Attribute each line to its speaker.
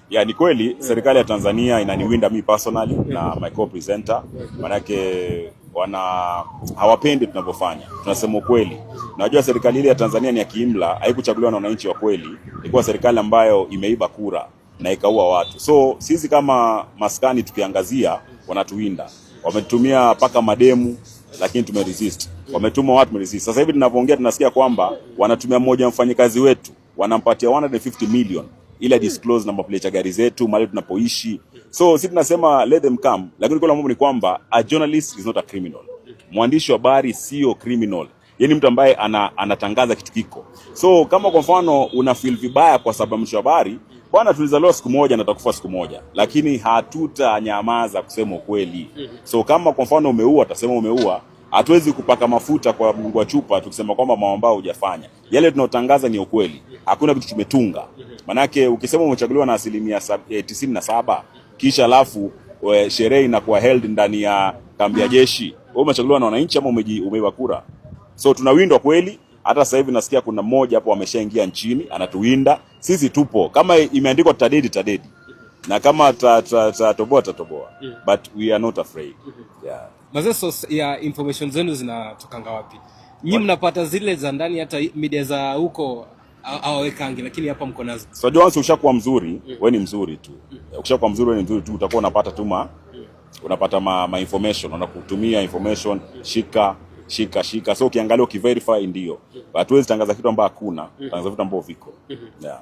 Speaker 1: Ya ni kweli serikali ya Tanzania inaniwinda mi personally na my co-presenter, manake hawapendi tunavyofanya. Tunasema ukweli. Unajua serikali ile ya Tanzania ni ya kiimla, haikuchaguliwa na wananchi wa kweli. Ilikuwa serikali ambayo imeiba kura na ikaua watu. So sisi kama maskani tukiangazia wanatuwinda. Wametumia paka mademu lakini tumeresist. Wametuma watu tumeresist. Sasa hivi tunavyoongea tunasikia kwamba wanatumia mmoja mfanyikazi wetu, wanampatia 150 million ila disclose number plate ya gari zetu, mahali tunapoishi. So sisi tunasema let them come, lakini kwa mambo ni kwamba a journalist is not a criminal. Mwandishi wa habari sio criminal. Yeye ni mtu ambaye anatangaza kitu kiko. So kama kwa mfano una feel vibaya kwa sababu mwandishi wa habari, bwana tulizaliwa siku moja na tutakufa siku moja, lakini hatutanyamaza kusema ukweli. So kama kwa mfano umeua, tutasema umeua. Hatuwezi kupaka mafuta kwa Mungu wa chupa tukisema kwamba mambo ambayo hujafanya. Yale tunaotangaza ni ukweli. Hakuna kitu tumetunga. Manake ukisema umechaguliwa na 97 kisha alafu sherehe inakuwa held ndani ya kambi ya jeshi, wewe umechaguliwa na wananchi ama umeiba kura? So tunawindwa kweli. Hata sasa hivi nasikia kuna mmoja hapo ameshaingia nchini anatuwinda. Sisi tupo. Kama imeandikwa tadedi. Na kama tatoboa. But we are not afraid. Yeah.
Speaker 2: Mazeso ya information zenu zinatokanga wapi? Nyinyi mnapata zile za ndani, hata media za huko hawawekangi, lakini hapa mko nazo.
Speaker 1: So once ushakuwa mzuri, wewe ni mzuri tu. Ukishakuwa mzuri wewe ni mzuri tu, utakuwa unapata tu unapata ma information, unakutumia information, shika. So ukiangalia ukiverify ndio. Hatuwezi tangaza kitu ambacho hakuna, tangaza vitu ambavyo viko. Yeah.